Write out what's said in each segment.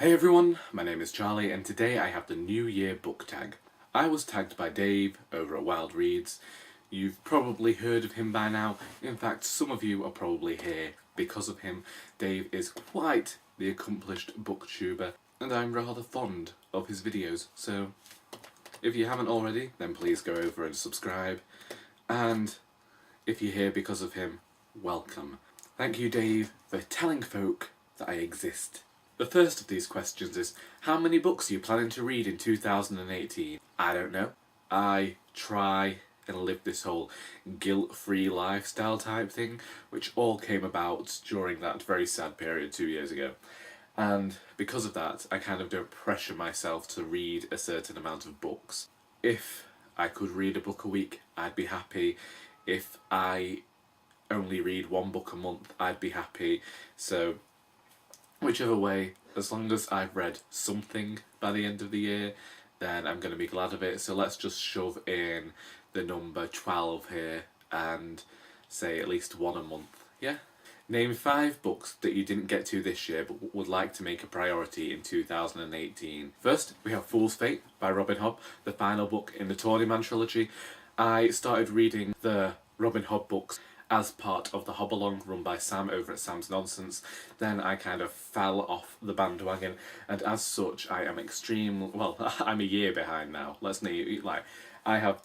Hey everyone, my name is Charlie and today I have the New Year book tag. I was tagged by Dave over at Wild Reads. You've probably heard of him by now. In fact, some of you are probably here because of him. Dave is quite the accomplished booktuber and I'm rather fond of his videos, so if you haven't already, then please go over and subscribe. And if you're here because of him, welcome. Thank you, Dave, for telling folk that I exist. The first of these questions is, how many books are you planning to read in 2018? I don't know. I try and live this whole guilt-free lifestyle type thing, which all came about during that very sad period 2 years ago. And because of that, I kind of don't pressure myself to read a certain amount of books. If I could read a book a week, I'd be happy. If I only read one book a month, I'd be happy. So whichever way, as long as I've read something by the end of the year, then I'm going to be glad of it. So let's just shove in the number 12 here and say at least one a month, yeah? Name 5 books that you didn't get to this year but would like to make a priority in 2018. First, we have Fool's Fate by Robin Hobb, the final book in the Tawny trilogy. I started reading the Robin Hobb books as part of the Hobbalong run by Sam over at Sam's Nonsense. Then I kind of fell off the bandwagon, and as such I am I'm a year behind now. I have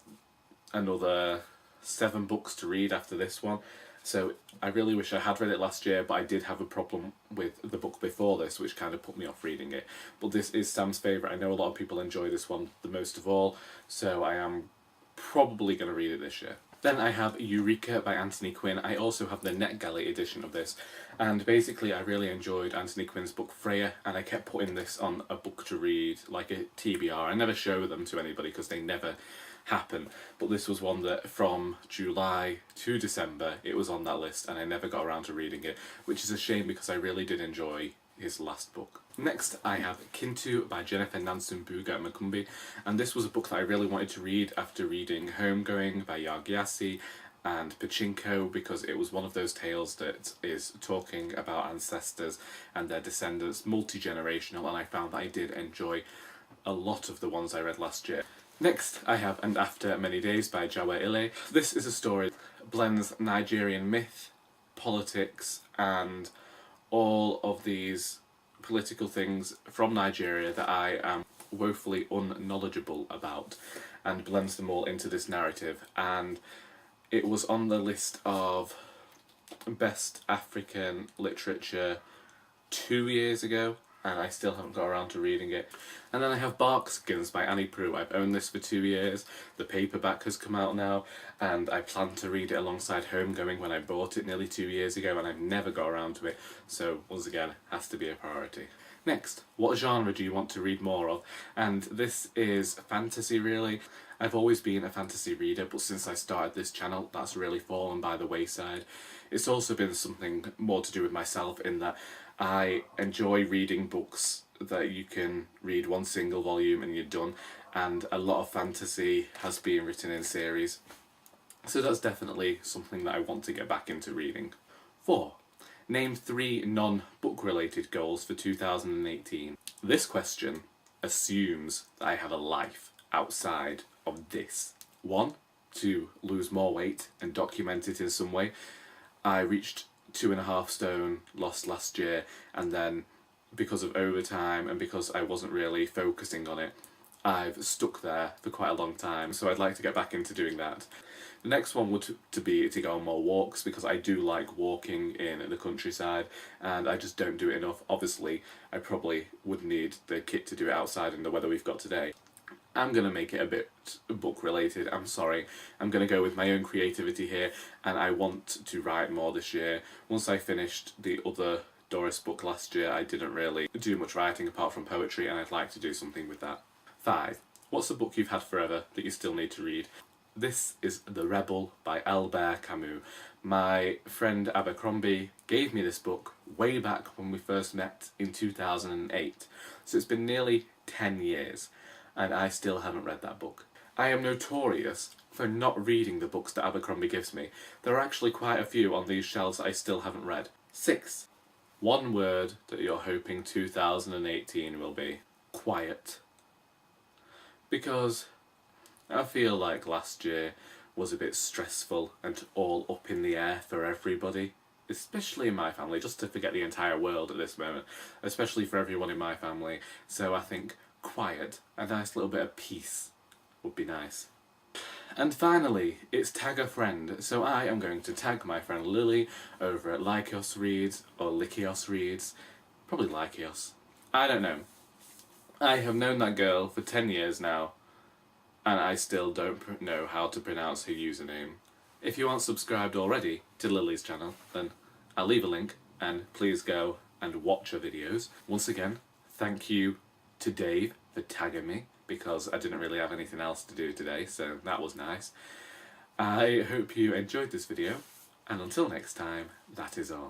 another 7 books to read after this one, so I really wish I had read it last year, but I did have a problem with the book before this, which kind of put me off reading it. But this is Sam's favourite. I know a lot of people enjoy this one the most of all, so I am probably going to read it this year. Then I have Eureka by Anthony Quinn. I also have the NetGalley edition of this, and basically I really enjoyed Anthony Quinn's book Freya, and I kept putting this on a book to read, like a TBR. I never show them to anybody because they never happen, but this was one that from July to December it was on that list and I never got around to reading it, which is a shame because I really did enjoy his last book. Next I have Kintu by Jennifer Nansen Buga Makumbi, and this was a book that I really wanted to read after reading Homegoing by Yargyasi and Pachinko, because it was one of those tales that is talking about ancestors and their descendants, multi-generational, and I found that I did enjoy a lot of the ones I read last year. Next I have And After Many Days by Jawa Ile. This is a story that blends Nigerian myth, politics and all of these political things from Nigeria that I am woefully unknowledgeable about, and blends them all into this narrative. And it was on the list of best African literature 2 years ago, and I still haven't got around to reading it. And then I have Barkskins by Annie Proulx. I've owned this for 2 years, the paperback has come out now, and I plan to read it alongside Homegoing when I bought it nearly 2 years ago, and I've never got around to it, so once again, has to be a priority. Next, what genre do you want to read more of? And this is fantasy, really. I've always been a fantasy reader, but since I started this channel, that's really fallen by the wayside. It's also been something more to do with myself in that I enjoy reading books that you can read one single volume and you're done, and a lot of fantasy has been written in series. So that's definitely something that I want to get back into reading. 4. Name 3 non-book related goals for 2018. This question assumes that I have a life outside of this. 1. To lose more weight and document it in some way. I reached 2.5 stone lost last year, and then because of overtime and because I wasn't really focusing on it, I've stuck there for quite a long time, so I'd like to get back into doing that. The next one would be to go on more walks, because I do like walking in the countryside and I just don't do it enough. Obviously I probably would need the kit to do it outside in the weather we've got today. I'm going to make it a bit book related, I'm sorry. I'm going to go with my own creativity here, and I want to write more this year. Once I finished the other Doris book last year, I didn't really do much writing apart from poetry, and I'd like to do something with that. 5. What's a book you've had forever that you still need to read? This is The Rebel by Albert Camus. My friend Abercrombie gave me this book way back when we first met in 2008, so it's been nearly 10 years. And I still haven't read that book. I am notorious for not reading the books that Abercrombie gives me. There are actually quite a few on these shelves that I still haven't read. 6. one word that you're hoping 2018 will be. Quiet. Because I feel like last year was a bit stressful and all up in the air for everybody. Especially in my family, just to forget the entire world at this moment. Especially for everyone in my family. So I think quiet, a nice little bit of peace would be nice. And finally, it's tag a friend, so I am going to tag my friend Lily over at Lykios Reads, or Lykios Reads, probably Lykios. I don't know. I have known that girl for 10 years now, and I still don't know how to pronounce her username. If you aren't subscribed already to Lily's channel, then I'll leave a link, and please go and watch her videos. Once again, thank you to Dave for tagging me, because I didn't really have anything else to do today, so that was nice. I hope you enjoyed this video, and until next time, that is all.